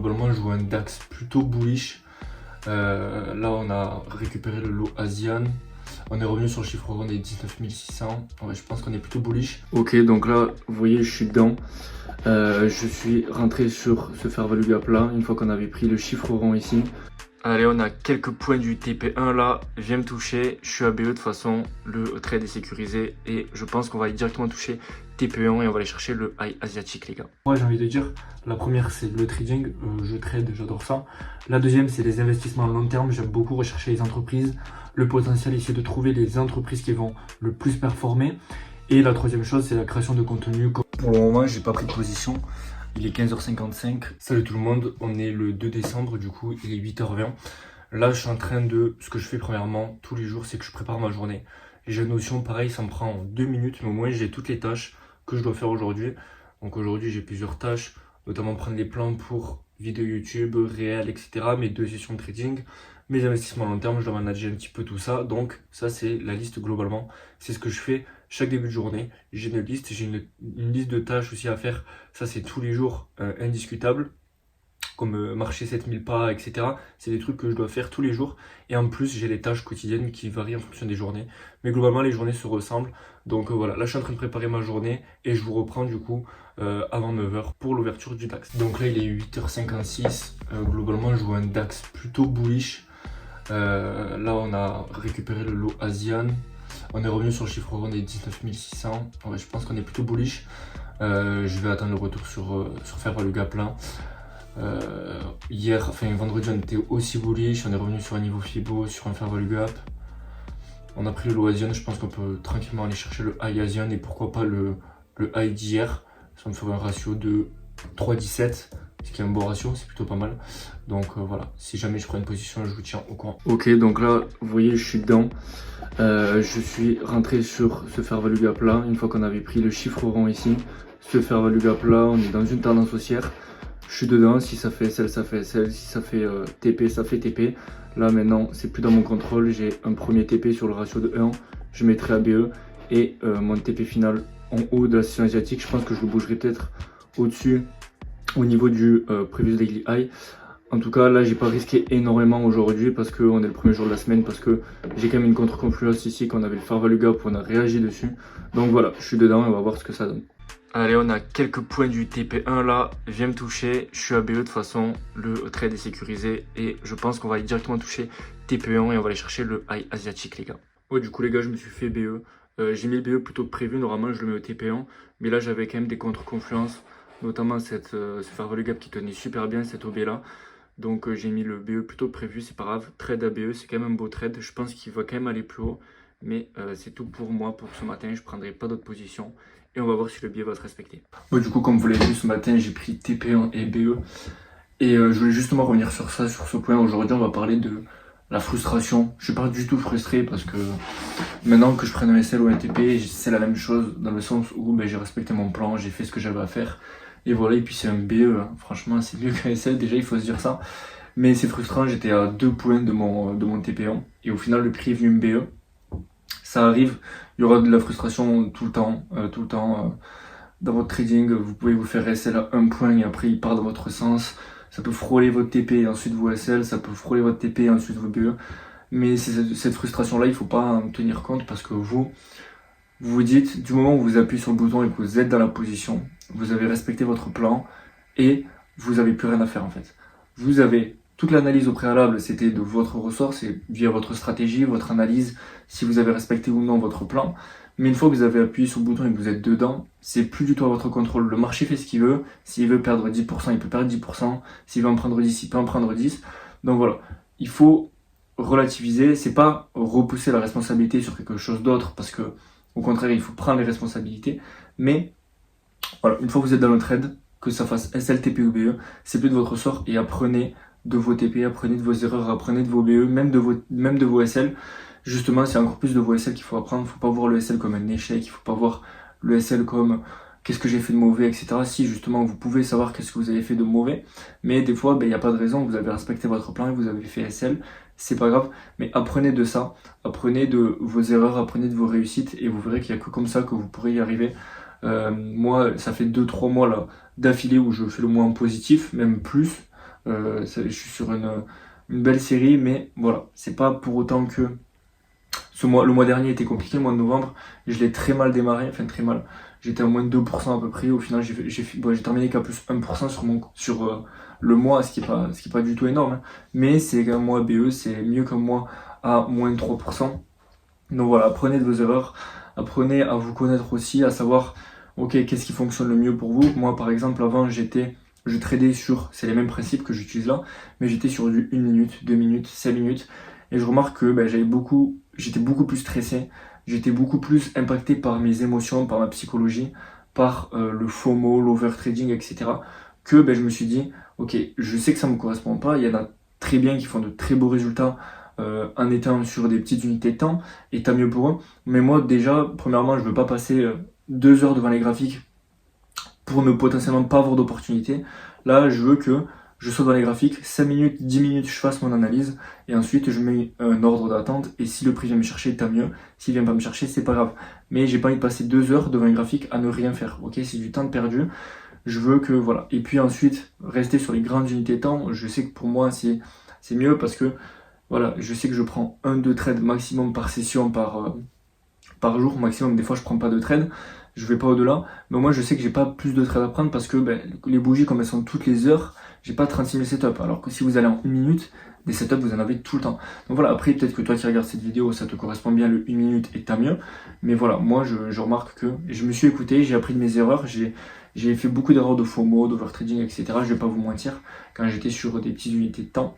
Globalement, je vois un DAX plutôt bullish. Là, on a récupéré le lot Asian. On est revenu sur le chiffre rond des 19 600. Ouais, je pense qu'on est plutôt bullish. Ok, donc là, vous voyez, je suis dedans. Je suis rentré sur ce fair value gap là, une fois qu'on avait pris le chiffre rond ici. Allez, on a quelques points du TP1 là, vient me toucher, je suis ABE de toute façon, le trade est sécurisé et je pense qu'on va aller directement toucher TP1 et on va aller chercher le high asiatique les gars. Moi j'ai envie de dire, la première c'est le trading, je trade, j'adore ça. La deuxième c'est les investissements à long terme, j'aime beaucoup rechercher les entreprises, le potentiel ici de trouver les entreprises qui vont le plus performer. Et la troisième chose c'est la création de contenu. Pour le moment j'ai pas pris de position. Il est 15h55. Salut tout le monde, on est le 2 décembre, du coup il est 8h20. Là je suis en train de... Ce que je fais premièrement tous les jours, c'est que je prépare ma journée. J'ai une notion, pareil, ça me prend 2 minutes, mais au moins j'ai toutes les tâches que je dois faire aujourd'hui. Donc aujourd'hui j'ai plusieurs tâches, notamment prendre les plans pour vidéo YouTube, réel, etc. Mes 2 sessions de trading, mes investissements à long terme, je dois manager un petit peu tout ça. Donc ça c'est la liste globalement, c'est ce que je fais chaque début de journée. J'ai une liste, j'ai une liste de tâches aussi à faire. Ça c'est tous les jours indiscutable, comme marcher 7000 pas, etc. C'est des trucs que je dois faire tous les jours. Et en plus, j'ai les tâches quotidiennes qui varient en fonction des journées. Mais globalement, les journées se ressemblent. Donc voilà, là je suis en train de préparer ma journée et je vous reprends du coup avant 9h pour l'ouverture du DAX. Donc là, il est 8h56. Globalement, je vois un DAX plutôt bullish. Là, on a récupéré le lot Asian. On est revenu sur le chiffre rond des 19 600. Ouais, je pense qu'on est plutôt bullish. Je vais attendre le retour sur faire le gap là. Vendredi on était aussi bullish, on est revenu sur un niveau Fibo, sur un fair value gap. On a pris le low Asian, je pense qu'on peut tranquillement aller chercher le high Asian et pourquoi pas le high d'hier. Ça me ferait un ratio de 3,17, ce qui est un bon ratio, c'est plutôt pas mal. Donc voilà, si jamais je prends une position, je vous tiens au courant. Ok, donc là, vous voyez, je suis dedans. Je suis rentré sur ce fair value gap là, une fois qu'on avait pris le chiffre rond ici. Ce fair value gap là, on est dans une tendance haussière. Je suis dedans, si ça fait SL, ça fait SL, si ça fait TP, ça fait TP. Là maintenant, c'est plus dans mon contrôle, j'ai un premier TP sur le ratio de 1, je mettrai ABE et mon TP final en haut de la session asiatique. Je pense que je le bougerai peut-être au-dessus, au niveau du previous daily high. En tout cas, là, j'ai pas risqué énormément aujourd'hui parce qu'on est le premier jour de la semaine, parce que j'ai quand même une contre-confluence ici, qu'on avait le fair value gap, on a réagi dessus. Donc voilà, je suis dedans et on va voir ce que ça donne. Allez, on a quelques points du TP1 là, vient me toucher, je suis ABE de toute façon, le trade est sécurisé et je pense qu'on va aller directement toucher TP1 et on va aller chercher le high asiatique les gars. Ouais, du coup les gars, je me suis fait BE, j'ai mis le BE plutôt que prévu, normalement je le mets au TP1, mais là j'avais quand même des contre-confluences, notamment ce fair value gap qui tenait super bien, cette OB là. Donc j'ai mis le BE plutôt que prévu, c'est pas grave, trade ABE, c'est quand même un beau trade, je pense qu'il va quand même aller plus haut, mais c'est tout pour moi pour ce matin, je prendrai pas d'autres positions. Et on va voir si le biais va se respecter. Bon, du coup, comme vous l'avez vu ce matin, j'ai pris TP1 et BE. Et je voulais justement revenir sur ça, sur ce point. Aujourd'hui, on va parler de la frustration. Je suis pas du tout frustré parce que maintenant que je prenne un SL ou un TP, c'est la même chose dans le sens où j'ai respecté mon plan, j'ai fait ce que j'avais à faire. Et voilà, et puis c'est un BE. Franchement, c'est mieux qu'un SL, déjà, il faut se dire ça. Mais c'est frustrant, j'étais à 2 points de mon TP1. Et au final, le prix est venu me BE. Ça arrive, il y aura de la frustration tout le temps, dans votre trading. Vous pouvez vous faire SL à 1 point et après il part dans votre sens. Ça peut frôler votre TP et ensuite vos SL, ça peut frôler votre TP et ensuite vos BE. Mais cette frustration-là, il ne faut pas en tenir compte parce que vous vous dites, du moment où vous appuyez sur le bouton et que vous êtes dans la position, vous avez respecté votre plan et vous n'avez plus rien à faire en fait. Vous avez toute l'analyse au préalable, c'était de votre ressort, c'est via votre stratégie, votre analyse, si vous avez respecté ou non votre plan. Mais une fois que vous avez appuyé sur le bouton et que vous êtes dedans, c'est plus du tout à votre contrôle. Le marché fait ce qu'il veut. S'il veut perdre 10%, il peut perdre 10%. S'il veut en prendre 10, il peut en prendre 10. Donc voilà, il faut relativiser. C'est pas repousser la responsabilité sur quelque chose d'autre parce que, au contraire, il faut prendre les responsabilités. Mais voilà, une fois que vous êtes dans le trade, que ça fasse SLTP ou BE, c'est plus de votre sort et apprenez de vos TP, apprenez de vos erreurs, apprenez de vos BE, même de vos SL. Justement, c'est encore plus de vos SL qu'il faut apprendre. Il ne faut pas voir le SL comme un échec, il ne faut pas voir le SL comme qu'est-ce que j'ai fait de mauvais, etc. Si justement vous pouvez savoir qu'est-ce que vous avez fait de mauvais, mais des fois il n'y a pas de raison, vous avez respecté votre plan et vous avez fait SL, c'est pas grave, mais apprenez de ça, apprenez de vos erreurs, apprenez de vos réussites et vous verrez qu'il n'y a que comme ça que vous pourrez y arriver. Moi, ça fait 2-3 mois là d'affilée où je fais le moins positif, même plus. Je suis sur une belle série, mais voilà, c'est pas pour autant que le mois dernier était compliqué, le mois de novembre, je l'ai très mal démarré, enfin très mal. J'étais à moins de 2% à peu près. Au final, j'ai terminé qu'à plus 1% sur le mois, ce qui est pas du tout énorme, hein. Mais c'est un mois BE, c'est mieux qu'un mois à moins de 3%. Donc voilà, apprenez de vos erreurs, apprenez à vous connaître aussi, à savoir, ok, qu'est-ce qui fonctionne le mieux pour vous. Moi, par exemple, avant, je tradais c'est les mêmes principes que j'utilise là, mais j'étais sur du 1 minute, 2 minutes, 5 minutes. Et je remarque que ben, j'étais beaucoup plus stressé, j'étais beaucoup plus impacté par mes émotions, par ma psychologie, par le FOMO, l'overtrading, etc. Que ben, je me suis dit, ok, je sais que ça me correspond pas, il y en a très bien qui font de très beaux résultats en étant sur des petites unités de temps, et tant mieux pour eux. Mais moi, déjà, premièrement, je veux pas passer 2 heures devant les graphiques pour ne potentiellement pas avoir d'opportunité. Là, je veux que je sois dans les graphiques, 5 minutes, 10 minutes, je fasse mon analyse, et ensuite je mets un ordre d'attente, et si le prix vient me chercher, tant mieux. S'il vient pas me chercher, c'est pas grave. Mais j'ai pas envie de passer 2 heures devant un graphique à ne rien faire, ok? C'est du temps perdu. Je veux que, voilà. Et puis ensuite, rester sur les grandes unités de temps, je sais que pour moi, c'est mieux parce que, voilà, je sais que je prends 1-2 trades maximum par session, par jour maximum. Des fois, je prends pas de trades, je vais pas au-delà. Mais moi, je sais que j'ai pas plus de trades à prendre parce que ben, les bougies, comme elles sont toutes les heures, j'ai pas 36 000 setups. Alors que si vous allez en 1 minute, des setups, vous en avez tout le temps. Donc voilà, après, peut-être que toi qui regardes cette vidéo, ça te correspond bien le 1 minute et t'as mieux. Mais voilà, moi, je remarque que je me suis écouté, j'ai appris de mes erreurs, j'ai fait beaucoup d'erreurs de FOMO, d'overtrading, etc. Je vais pas vous mentir, quand j'étais sur des petites unités de temps.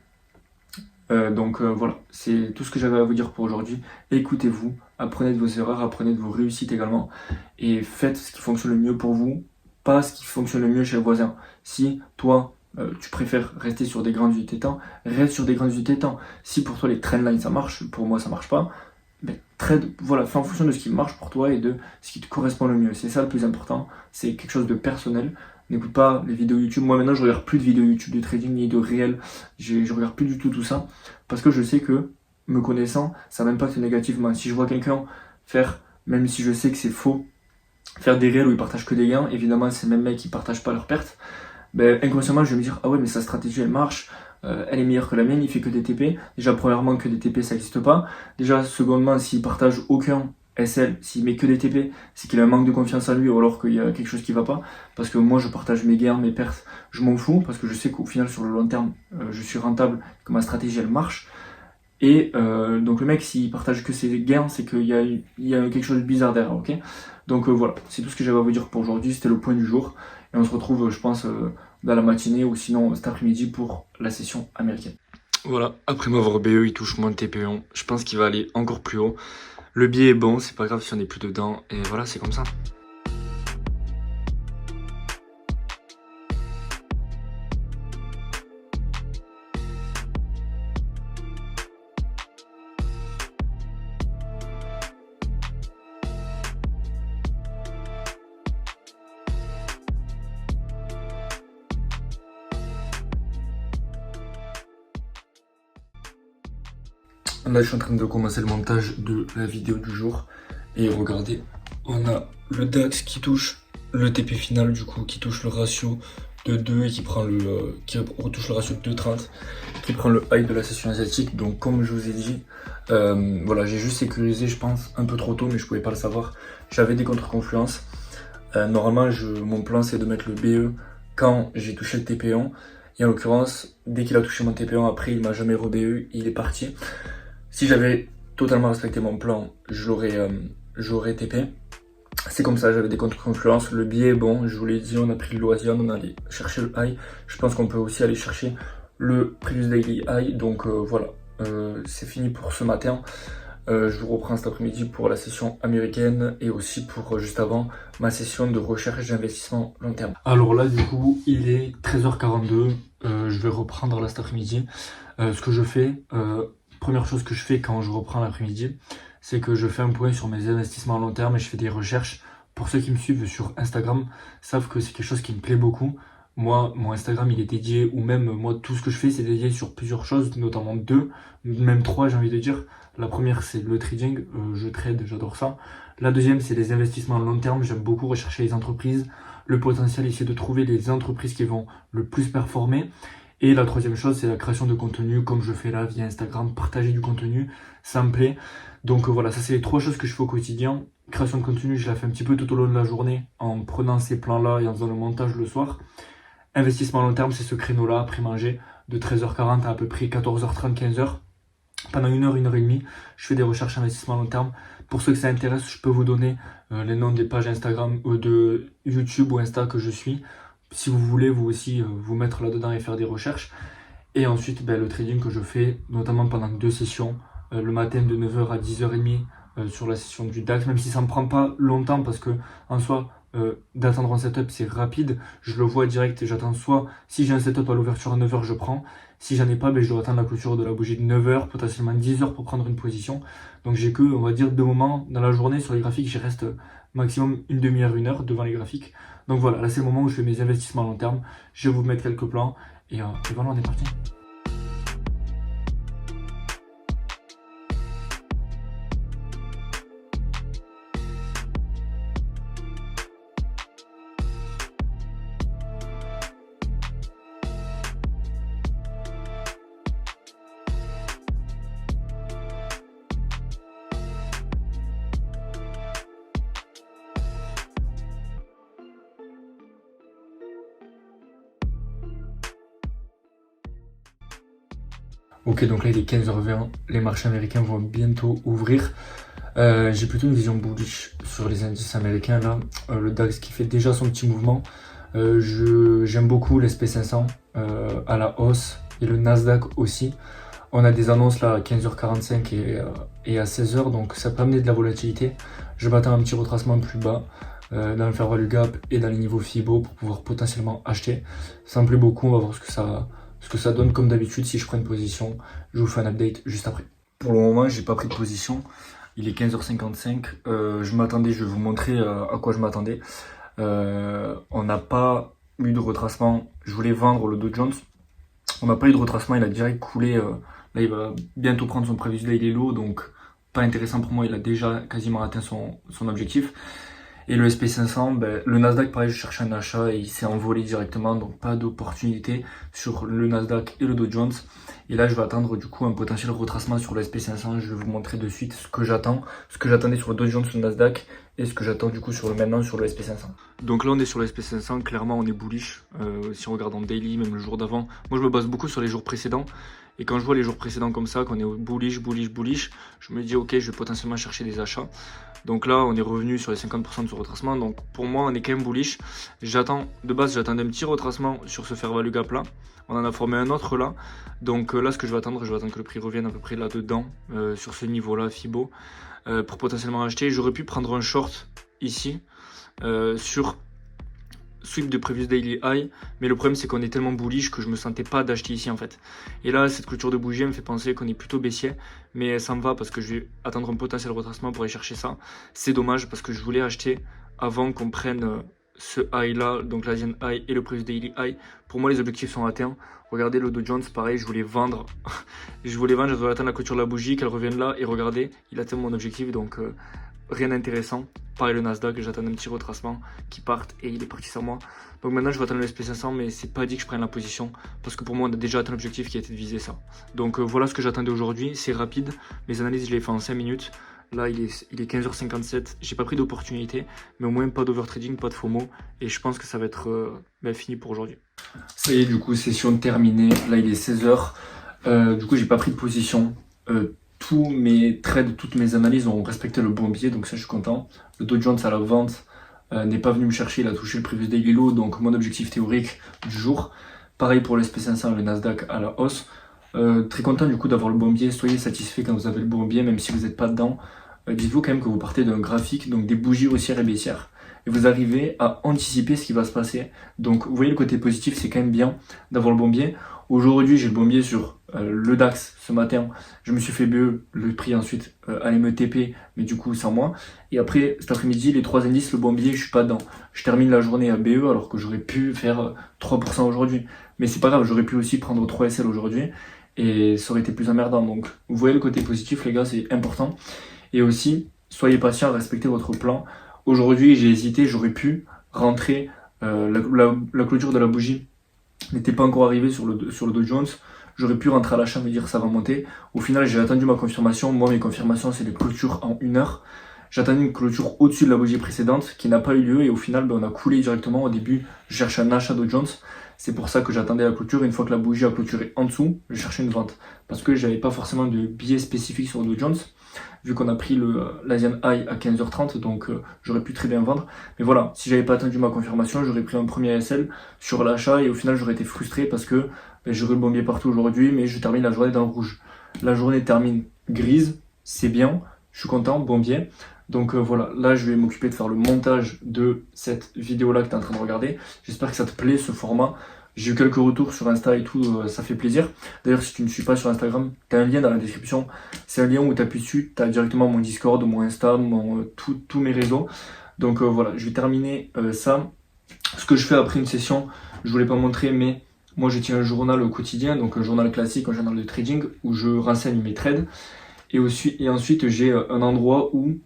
Donc voilà, c'est tout ce que j'avais à vous dire pour aujourd'hui. Écoutez-vous, apprenez de vos erreurs, apprenez de vos réussites également, et faites ce qui fonctionne le mieux pour vous, pas ce qui fonctionne le mieux chez le voisin. Si toi, tu préfères rester sur des grandes unités de temps, reste sur des grandes unités de temps. Si pour toi les trendlines ça marche, pour moi ça marche pas, ben, trade, voilà, fais en fonction de ce qui marche pour toi et de ce qui te correspond le mieux. C'est ça le plus important, c'est quelque chose de personnel. N'écoute pas les vidéos YouTube. Moi maintenant je regarde plus de vidéos YouTube de trading ni de réel. Je regarde plus du tout ça parce que je sais que me connaissant, ça m'impacte négativement. Si je vois quelqu'un faire, même si je sais que c'est faux, faire des réels où ils partagent que des gains, évidemment c'est le même mec qui partagent pas leurs pertes, ben, inconsciemment je vais me dire ah ouais mais sa stratégie elle marche, elle est meilleure que la mienne, il fait que des TP. Déjà premièrement que des TP ça n'existe pas. Déjà secondement s'il partage aucun SL, s'il met que des TP, c'est qu'il a un manque de confiance en lui ou alors qu'il y a quelque chose qui va pas. Parce que moi je partage mes gains, mes pertes, je m'en fous parce que je sais qu'au final sur le long terme je suis rentable, que ma stratégie elle marche. Et donc le mec s'il partage que ses gains, c'est qu'il y a quelque chose de bizarre derrière, ok? Donc voilà, c'est tout ce que j'avais à vous dire pour aujourd'hui, c'était le point du jour. Et on se retrouve je pense dans la matinée ou sinon cet après-midi pour la session américaine. Voilà, après m'avoir BE, il touche moins de TP1. Je pense qu'il va aller encore plus haut. Le billet est bon, c'est pas grave si on n'est plus dedans. Et voilà, c'est comme ça. Là, je suis en train de commencer le montage de la vidéo du jour. Et regardez, on a le DAX qui touche le TP final, du coup, qui touche le ratio de 2 et qui retouche le ratio de 2,30, qui prend le high de la session asiatique. Donc, comme je vous ai dit, voilà, j'ai juste sécurisé, je pense, un peu trop tôt, mais je pouvais pas le savoir. J'avais des contre-confluences. Normalement, mon plan, c'est de mettre le BE quand j'ai touché le TP1. Et en l'occurrence, dès qu'il a touché mon TP1, après, il m'a jamais re-BE, il est parti. Si j'avais totalement respecté mon plan, j'aurais TP. C'est comme ça, j'avais des contre-confluences. Le billet est bon, je vous l'ai dit, on a pris le loisir, on allait chercher le high. Je pense qu'on peut aussi aller chercher le previous daily high. Donc voilà, c'est fini pour ce matin. Je vous reprends cet après-midi pour la session américaine et aussi pour juste avant ma session de recherche d'investissement long terme. Alors là du coup il est 13h42, je vais reprendre là cet après-midi. Ce que je fais, première chose que je fais quand je reprends l'après-midi, c'est que je fais un point sur mes investissements à long terme et je fais des recherches. Pour ceux qui me suivent sur Instagram, savent que c'est quelque chose qui me plaît beaucoup. Moi, mon Instagram, il est dédié, ou même moi, tout ce que je fais, c'est dédié sur plusieurs choses, notamment 2, même 3, j'ai envie de dire. La première, c'est le trading, je trade, j'adore ça. La deuxième, c'est les investissements à long terme, j'aime beaucoup rechercher les entreprises, le potentiel, essayer de trouver les entreprises qui vont le plus performer. Et la troisième chose, c'est la création de contenu, comme je fais là via Instagram, partager du contenu, ça me plaît. Donc voilà, ça c'est les 3 choses que je fais au quotidien. Création de contenu, je la fais un petit peu tout au long de la journée, en prenant ces plans-là et en faisant le montage le soir. Investissement à long terme, c'est ce créneau-là, après manger, de 13h40 à peu près 14h30, 15h. Pendant 1 heure, 1 heure et demie, je fais des recherches investissement à long terme. Pour ceux que ça intéresse, je peux vous donner les noms des pages Instagram de YouTube ou Insta que je suis. Si vous voulez, vous aussi, vous mettre là-dedans et faire des recherches. Et ensuite, le trading que je fais, notamment pendant 2 sessions, le matin de 9h à 10h30 sur la session du DAX, même si ça ne me prend pas longtemps parce que en soi, d'attendre un setup c'est rapide, je le vois direct et j'attends soit, si j'ai un setup à l'ouverture à 9h, je prends. Si j'en ai pas, je dois attendre la clôture de la bougie de 9h, potentiellement 10h pour prendre une position. Donc j'ai que, on va dire, 2 moments dans la journée sur les graphiques, j'y reste maximum une demi-heure, 1 heure devant les graphiques. Donc voilà, là c'est le moment où je fais mes investissements à long terme. Je vais vous mettre quelques plans et voilà, on est parti. Ok, donc là il est 15h20, les marchés américains vont bientôt ouvrir. J'ai plutôt une vision bullish sur les indices américains là. Le DAX qui fait déjà son petit mouvement. J'aime beaucoup l'SP500 à la hausse et le Nasdaq aussi. On a des annonces là à 15h45 et à 16h, donc ça peut amener de la volatilité. Je m'attends à un petit retracement plus bas dans le fair value gap et dans les niveaux FIBO pour pouvoir potentiellement acheter. Ça me plaît beaucoup, on va voir ce que ça donne. Comme d'habitude, si je prends une position, je vous fais un update juste après. Pour le moment, j'ai pas pris de position. Il est 15h55. Je m'attendais, je vais vous montrer à quoi je m'attendais. On n'a pas eu de retracement. Je voulais vendre le Dow Jones. On n'a pas eu de retracement, il a direct coulé. Là, il va bientôt prendre son previous daily low, donc pas intéressant pour moi. Il a déjà quasiment atteint son objectif. Et le SP500, le Nasdaq, pareil, je cherche un achat et il s'est envolé directement, donc pas d'opportunité sur le Nasdaq et le Dow Jones. Et là, je vais attendre du coup un potentiel retracement sur le SP500. Je vais vous montrer de suite ce que j'attends, ce que j'attendais sur le Dow Jones, le Nasdaq et ce que j'attends du coup maintenant sur le SP500. Donc là, on est sur le SP500, clairement, on est bullish. Si on regarde en daily, même le jour d'avant. Moi, je me base beaucoup sur les jours précédents. Et quand je vois les jours précédents comme ça, qu'on est bullish, je me dis ok, je vais potentiellement chercher des achats. Donc là, on est revenu sur les 50% de ce retracement. Donc pour moi, on est quand même bullish. De base, j'attendais un petit retracement sur ce fair value gap là. On en a formé un autre là. Donc là, ce que je vais attendre que le prix revienne à peu près là-dedans, sur ce niveau-là, FIBO, pour potentiellement acheter. J'aurais pu prendre un short ici, sur sweep de previous daily high, mais le problème c'est qu'on est tellement bullish que je me sentais pas d'acheter ici en fait. Et là, cette clôture de bougie me fait penser qu'on est plutôt baissier, mais ça me va parce que je vais attendre un potentiel retracement pour aller chercher ça. C'est dommage parce que je voulais acheter avant qu'on prenne ce high là, donc l'Asian high et le previous daily high. Pour moi, les objectifs sont atteints. Regardez le Dow Jones, pareil, je voulais vendre. je voulais attendre la clôture de la bougie, qu'elle revienne là, et regardez, il atteint mon objectif, donc rien d'intéressant. Pareil, le Nasdaq, j'attends un petit retracement qui parte et il est parti sur moi. Donc maintenant, je vais attendre le SP500, mais c'est pas dit que je prenne la position parce que pour moi, on a déjà atteint l'objectif qui a été de viser ça. Donc voilà ce que j'attendais aujourd'hui. C'est rapide. Mes analyses, je les fais en 5 minutes. Là, il est 15h57. J'ai pas pris d'opportunité, mais au moins pas d'overtrading, pas de FOMO. Et je pense que ça va être fini pour aujourd'hui. Ça y est, du coup, session terminée. Là, il est 16h. Du coup, j'ai pas pris de position. Tous mes trades, toutes mes analyses ont respecté le bon biais, donc ça je suis content. Le Dow Jones à la vente n'est pas venu me chercher, il a touché le previous daily low, donc mon objectif théorique du jour. Pareil pour le SP500 et le Nasdaq à la hausse. Très content du coup d'avoir le bon biais, soyez satisfait quand vous avez le bon biais, même si vous n'êtes pas dedans. Dites-vous quand même que vous partez d'un graphique, donc des bougies haussières et baissières, et vous arrivez à anticiper ce qui va se passer. Donc vous voyez le côté positif, c'est quand même bien d'avoir le bon biais. Aujourd'hui, j'ai le bon biais sur le DAX ce matin. Je me suis fait BE, le prix ensuite allait me TP, mais du coup sans moi. Et après, cet après-midi, les 3 indices, le bon biais, je suis pas dedans. Je termine la journée à BE alors que j'aurais pu faire 3% aujourd'hui. Mais c'est pas grave, j'aurais pu aussi prendre 3 SL aujourd'hui et ça aurait été plus emmerdant. Donc vous voyez le côté positif, les gars, c'est important. Et aussi, soyez patient, respectez votre plan. Aujourd'hui, j'ai hésité, j'aurais pu rentrer la clôture de la bougie n'était pas encore arrivé sur le Dow Jones. J'aurais pu rentrer à l'achat et me dire ça va monter. Au final, j'ai attendu ma confirmation. Moi, mes confirmations, c'est des clôtures en 1 heure. J'ai attendu une clôture au-dessus de la bougie précédente qui n'a pas eu lieu et au final, on a coulé directement. Au début, je cherchais un achat Dow Jones. C'est pour ça que j'attendais la clôture. Une fois que la bougie a clôturé en dessous, je cherchais une vente. Parce que j'avais pas forcément de biais spécifique sur Dow Jones, vu qu'on a pris l'Asian High à 15h30, donc j'aurais pu très bien vendre. Mais voilà, si j'avais pas attendu ma confirmation, j'aurais pris un premier ASL sur l'achat et au final j'aurais été frustré parce que j'aurais bombé partout aujourd'hui, mais je termine la journée dans le rouge. La journée termine grise, c'est bien, je suis content, bon biais. Donc voilà, là je vais m'occuper de faire le montage de cette vidéo là que tu es en train de regarder. J'espère que ça te plaît ce format. J'ai eu quelques retours sur Insta et tout, ça fait plaisir. D'ailleurs, si tu ne me suis pas sur Instagram, tu as un lien dans la description. C'est un lien où tu appuies dessus, tu as directement mon Discord, mon Insta, tous mes réseaux. Donc voilà, je vais terminer ça. Ce que je fais après une session, je voulais pas montrer, mais moi je tiens un journal au quotidien, donc un journal classique, un journal de trading, où je renseigne mes trades. Et ensuite, j'ai un endroit où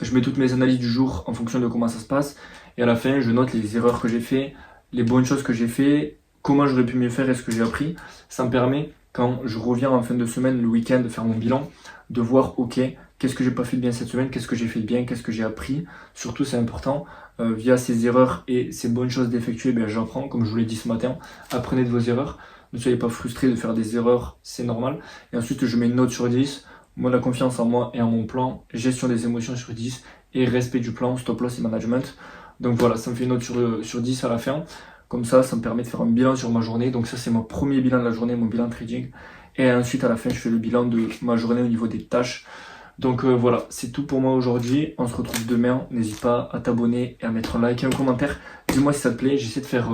je mets toutes mes analyses du jour en fonction de comment ça se passe. Et à la fin, je note les erreurs que j'ai fait, les bonnes choses que j'ai fait, comment j'aurais pu mieux faire et ce que j'ai appris. Ça me permet, quand je reviens en fin de semaine, le week-end, de faire mon bilan, de voir, ok, qu'est-ce que j'ai pas fait de bien cette semaine, qu'est-ce que j'ai fait de bien, qu'est-ce que j'ai appris. Surtout, c'est important, via ces erreurs et ces bonnes choses d'effectuer, j'apprends, comme je vous l'ai dit ce matin, apprenez de vos erreurs. Ne soyez pas frustrés de faire des erreurs, c'est normal. Et ensuite, je mets une note sur 10. Moi, la confiance en moi et en mon plan, gestion des émotions sur 10 et respect du plan, stop loss et management. Donc voilà, ça me fait une note sur 10 à la fin. Comme ça me permet de faire un bilan sur ma journée. Donc ça, c'est mon premier bilan de la journée, mon bilan trading. Et ensuite, à la fin, je fais le bilan de ma journée au niveau des tâches. Donc voilà, c'est tout pour moi aujourd'hui. On se retrouve demain. N'hésite pas à t'abonner et à mettre un like et un commentaire. Dis-moi si ça te plaît. J'essaie de faire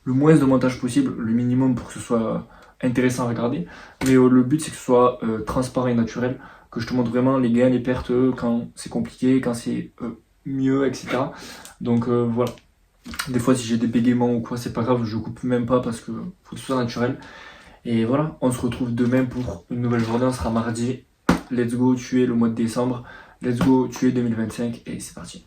le moins de montage possible, le minimum pour que ce soit intéressant à regarder. Mais le but, c'est que ce soit transparent et naturel. Que je te montre vraiment les gains, les pertes, quand c'est compliqué, quand c'est mieux, etc. Donc voilà. Des fois, si j'ai des bégaiements ou quoi, c'est pas grave, je coupe même pas parce que faut que ce soit naturel. Et voilà, on se retrouve demain pour une nouvelle journée. On sera mardi. Let's go tuer le mois de décembre. Let's go tuer 2025 et c'est parti.